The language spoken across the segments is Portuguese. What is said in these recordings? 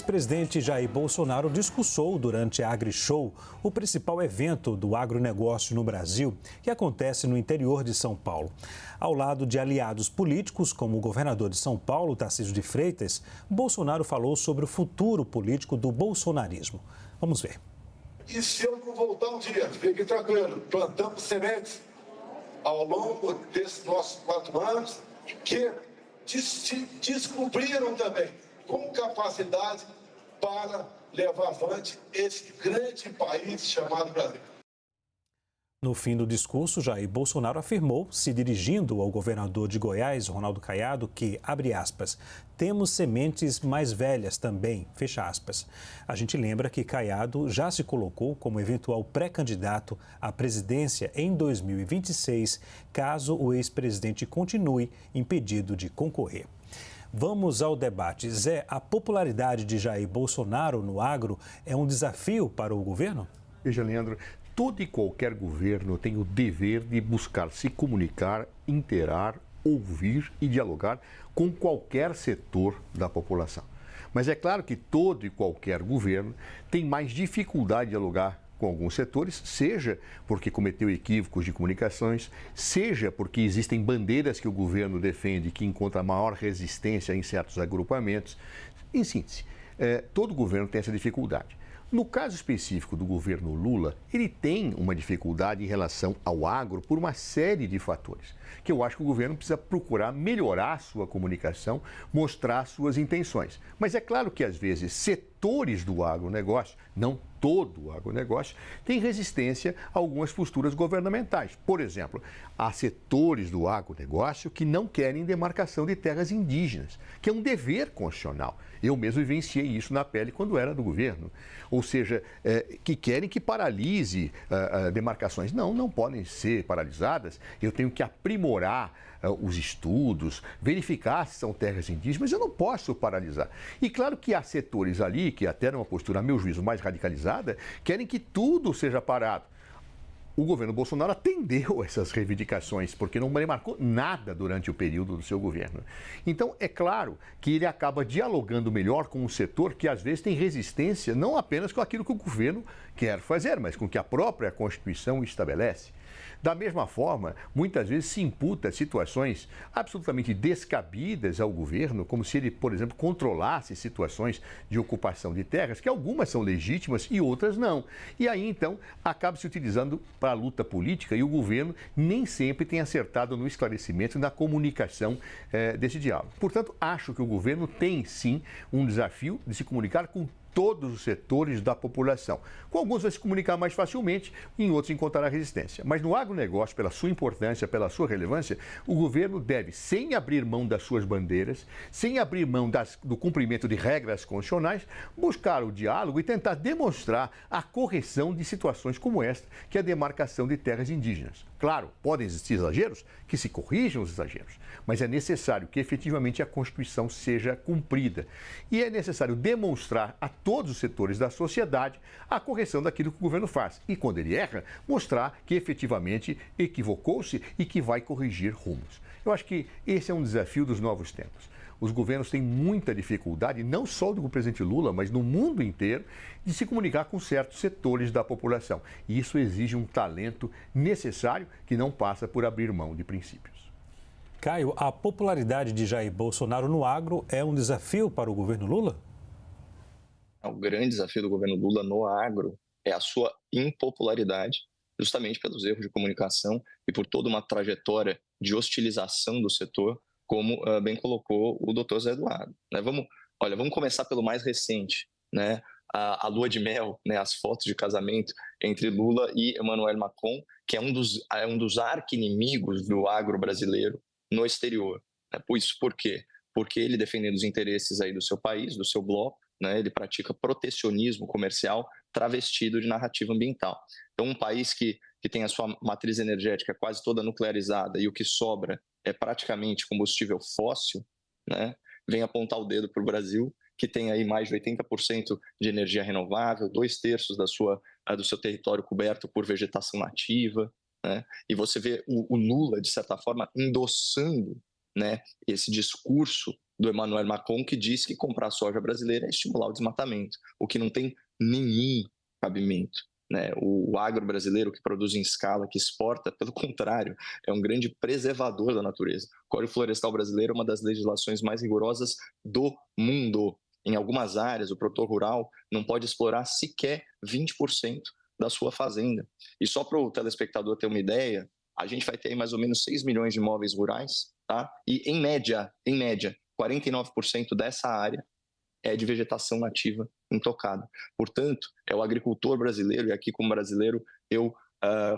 ex-presidente Jair Bolsonaro discursou durante a AgriShow, o principal evento do agronegócio no Brasil, que acontece no interior de São Paulo. Ao lado de aliados políticos, como o governador de São Paulo, Tarcísio de Freitas, Bolsonaro falou sobre o futuro político do bolsonarismo. Vamos ver. E se eu não voltar um dia, fique tranquilo, plantamos sementes ao longo desses nossos 4 anos que descobriram também com capacidade para levar avante esse grande país chamado Brasil. No fim do discurso, Jair Bolsonaro afirmou, se dirigindo ao governador de Goiás, Ronaldo Caiado, que, abre aspas, temos sementes mais velhas também, fecha aspas. A gente lembra que Caiado já se colocou como eventual pré-candidato à presidência em 2026, caso o ex-presidente continue impedido de concorrer. Vamos ao debate. Zé, a popularidade de Jair Bolsonaro no agro é um desafio para o governo? Veja, Leandro, todo e qualquer governo tem o dever de buscar se comunicar, interar, ouvir e dialogar com qualquer setor da população. Mas é claro que todo e qualquer governo tem mais dificuldade de dialogar com alguns setores, seja porque cometeu equívocos de comunicações, seja porque existem bandeiras que o governo defende que encontra maior resistência em certos agrupamentos. Em síntese, todo governo tem essa dificuldade. No caso específico do governo Lula, ele tem uma dificuldade em relação ao agro por uma série de fatores, que eu acho que o governo precisa procurar melhorar sua comunicação, mostrar suas intenções. Mas é claro que, às vezes, setores do agronegócio, não todo o agronegócio, tem resistência a algumas posturas governamentais. Por exemplo, há setores do agronegócio que não querem demarcação de terras indígenas, que é um dever constitucional. Eu mesmo vivenciei isso na pele quando era do governo. Ou seja, que querem que paralise demarcações. Não podem ser paralisadas. Eu tenho que aprimorar os estudos, verificar se são terras indígenas, mas eu não posso paralisar. E claro que há setores ali, que até numa postura, a meu juízo, mais radicalizada, querem que tudo seja parado. O governo Bolsonaro atendeu essas reivindicações, porque não marcou nada durante o período do seu governo. Então, é claro que ele acaba dialogando melhor com um setor que, às vezes, tem resistência não apenas com aquilo que o governo quer fazer, mas com o que a própria Constituição estabelece. Da mesma forma, muitas vezes se imputa situações absolutamente descabidas ao governo, como se ele, por exemplo, controlasse situações de ocupação de terras, que algumas são legítimas e outras não. E aí, então, acaba se utilizando para a luta política e o governo nem sempre tem acertado no esclarecimento e na comunicação desse diálogo. Portanto, acho que o governo tem, sim, um desafio de se comunicar com todos os setores da população. Com alguns vai se comunicar mais facilmente, em outros encontrará resistência. Mas no agronegócio, pela sua importância, pela sua relevância, o governo deve, sem abrir mão das suas bandeiras, sem abrir mão do cumprimento de regras constitucionais, buscar o diálogo e tentar demonstrar a correção de situações como esta, que é a demarcação de terras indígenas. Claro, podem existir exageros, que se corrijam os exageros, mas é necessário que efetivamente a Constituição seja cumprida. E é necessário demonstrar a todos os setores da sociedade a correção daquilo que o governo faz. E quando ele erra, mostrar que efetivamente equivocou-se e que vai corrigir rumos. Eu acho que esse é um desafio dos novos tempos. Os governos têm muita dificuldade, não só do presidente Lula, mas no mundo inteiro, de se comunicar com certos setores da população. E isso exige um talento necessário que não passa por abrir mão de princípios. Caio, a popularidade de Jair Bolsonaro no agro é um desafio para o governo Lula? O grande desafio do governo Lula no agro é a sua impopularidade, justamente pelos erros de comunicação e por toda uma trajetória de hostilização do setor, como bem colocou o doutor Zé Eduardo. Vamos começar pelo mais recente, né? A lua de mel, né? As fotos de casamento entre Lula e Emmanuel Macron, que é um dos arqui-inimigos do agro brasileiro no exterior. Isso por quê? Porque ele, defendendo os interesses aí do seu país, do seu bloco, né, ele pratica protecionismo comercial travestido de narrativa ambiental. Então, um país que tem a sua matriz energética quase toda nuclearizada e o que sobra é praticamente combustível fóssil, né, vem apontar o dedo para o Brasil, que tem aí mais de 80% de energia renovável, 2/3 do seu território coberto por vegetação nativa, né, e você vê o Lula, de certa forma, endossando, né, esse discurso do Emmanuel Macron, que diz que comprar soja brasileira é estimular o desmatamento, o que não tem nenhum cabimento. Né? O agro brasileiro, que produz em escala, que exporta, pelo contrário, é um grande preservador da natureza. O Código Florestal Brasileiro é uma das legislações mais rigorosas do mundo. Em algumas áreas, o produtor rural não pode explorar sequer 20% da sua fazenda. E só para o telespectador ter uma ideia, a gente vai ter aí mais ou menos 6 milhões de imóveis rurais, tá? E em média, 49% dessa área é de vegetação nativa intocada. Portanto, é o agricultor brasileiro, e aqui como brasileiro eu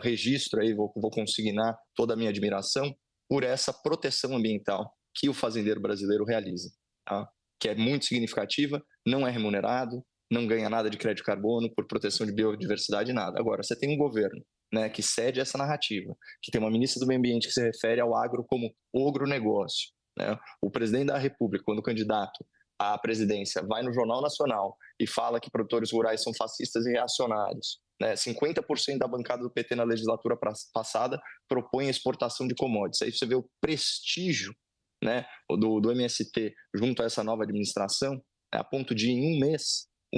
registro aí, vou consignar toda a minha admiração por essa proteção ambiental que o fazendeiro brasileiro realiza, tá? Que é muito significativa, não é remunerado, não ganha nada de crédito de carbono por proteção de biodiversidade, nada. Agora, você tem um governo, né, que cede essa narrativa, que tem uma ministra do Meio Ambiente que se refere ao agro como ogronegócio, né? O presidente da República, quando candidato à presidência, vai no Jornal Nacional e fala que produtores rurais são fascistas e reacionários. Né? 50% da bancada do PT na legislatura passada propõe a exportação de commodities. Aí você vê o prestígio, né, do MST junto a essa nova administração, a ponto de em um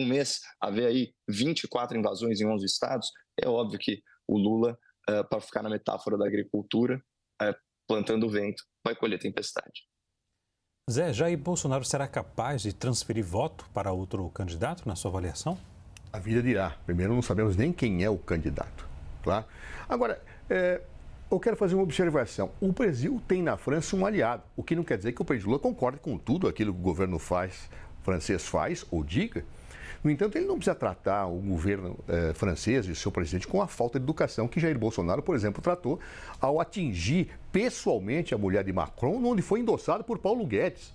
mês haver aí 24 invasões em 11 estados. É óbvio que o Lula, para ficar na metáfora da agricultura, plantando vento, vai colher tempestade. Zé, Jair Bolsonaro será capaz de transferir voto para outro candidato, na sua avaliação? A vida dirá. Primeiro, não sabemos nem quem é o candidato. Claro? Agora, eu quero fazer uma observação. O Brasil tem na França um aliado, o que não quer dizer que o presidente Lula concorde com tudo aquilo que o governo francês faz ou diga. No entanto, ele não precisa tratar o governo francês e o seu presidente com a falta de educação que Jair Bolsonaro, por exemplo, tratou ao atingir pessoalmente a mulher de Macron, onde foi endossado por Paulo Guedes.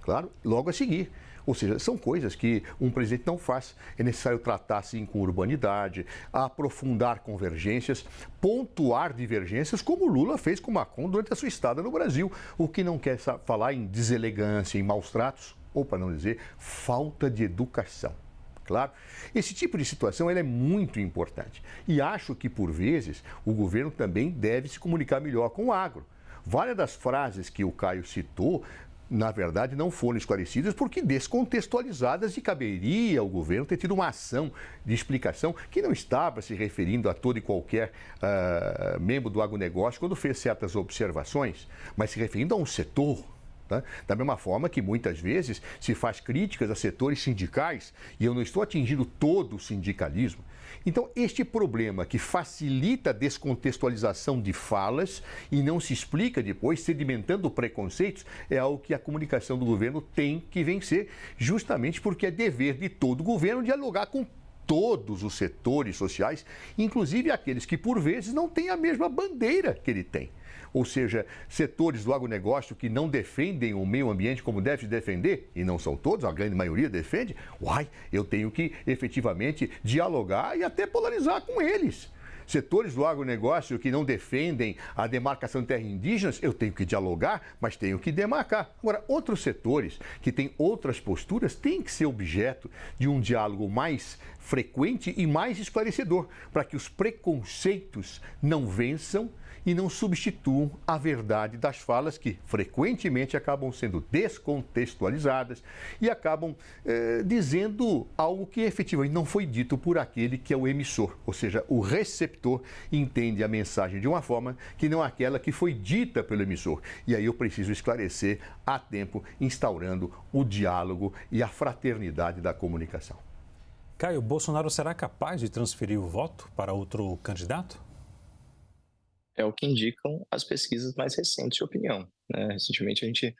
Claro, logo a seguir. Ou seja, são coisas que um presidente não faz. É necessário tratar, sim, com urbanidade, aprofundar convergências, pontuar divergências, como Lula fez com Macron durante a sua estada no Brasil. O que não quer falar em deselegância, em maus tratos, ou, para não dizer, falta de educação. Claro, esse tipo de situação ela é muito importante. E acho que, por vezes, o governo também deve se comunicar melhor com o agro. Várias das frases que o Caio citou, na verdade, não foram esclarecidas porque descontextualizadas e caberia ao governo ter tido uma ação de explicação que não estava se referindo a todo e qualquer membro do agronegócio quando fez certas observações, mas se referindo a um setor. Tá? Da mesma forma que muitas vezes se faz críticas a setores sindicais, e eu não estou atingindo todo o sindicalismo. Então, este problema que facilita a descontextualização de falas e não se explica depois, sedimentando preconceitos, é algo que a comunicação do governo tem que vencer, justamente porque é dever de todo governo dialogar com todos os setores sociais, inclusive aqueles que, por vezes, não têm a mesma bandeira que ele tem. Ou seja, setores do agronegócio que não defendem o meio ambiente como deve defender, e não são todos, a grande maioria defende, eu tenho que efetivamente dialogar e até polarizar com eles. Setores do agronegócio que não defendem a demarcação de terras indígenas, eu tenho que dialogar, mas tenho que demarcar. Agora, outros setores que têm outras posturas têm que ser objeto de um diálogo mais frequente e mais esclarecedor, para que os preconceitos não vençam e não substituam a verdade das falas que frequentemente acabam sendo descontextualizadas e acabam dizendo algo que efetivamente não foi dito por aquele que é o emissor, ou seja, o receptor entende a mensagem de uma forma que não aquela que foi dita pelo emissor. E aí eu preciso esclarecer a tempo, instaurando o diálogo e a fraternidade da comunicação. Caio, Bolsonaro será capaz de transferir o voto para outro candidato? É o que indicam as pesquisas mais recentes de opinião. Né? Recentemente a gente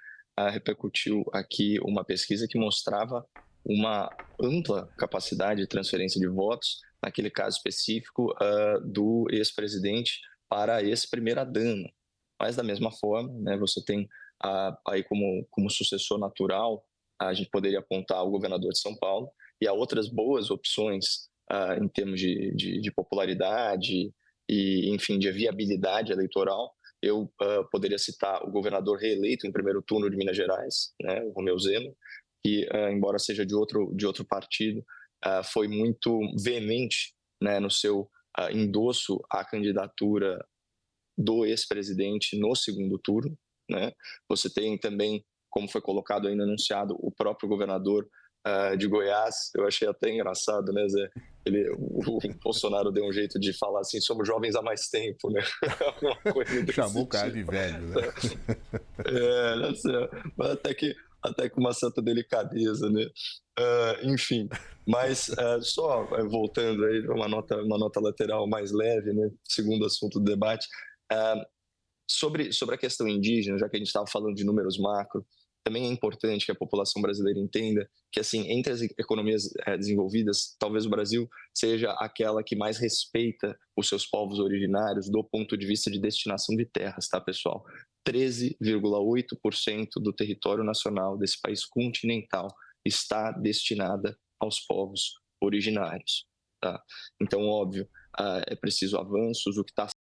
repercutiu aqui uma pesquisa que mostrava uma ampla capacidade de transferência de votos, naquele caso específico do ex-presidente para a ex-primeira-dama. Mas da mesma forma, né, você tem aí como sucessor natural, a gente poderia apontar o governador de São Paulo, e há outras boas opções em termos de popularidade e, enfim, de viabilidade eleitoral. Eu poderia citar o governador reeleito em primeiro turno de Minas Gerais, né, o Romeu Zema, que, embora seja de outro partido, foi muito veemente, né, no seu endosso à candidatura do ex-presidente no segundo turno. Né? Você tem também como foi colocado aí no enunciado, o próprio governador de Goiás. Eu achei até engraçado, né, Zé? O Bolsonaro deu um jeito de falar assim: somos jovens há mais tempo, né? Uma coisa desse Chamou o cara tipo. de velho, né? Não sei, mas até com uma certa delicadeza, né? Enfim, mas só voltando aí uma nota lateral mais leve, né? Segundo assunto do debate, sobre a questão indígena, já que a gente estava falando de números macro, também é importante que a população brasileira entenda que, assim, entre as economias desenvolvidas, talvez o Brasil seja aquela que mais respeita os seus povos originários do ponto de vista de destinação de terras, tá, pessoal? 13,8% do território nacional desse país continental está destinada aos povos originários, tá? Então, óbvio, é preciso avanços, o que está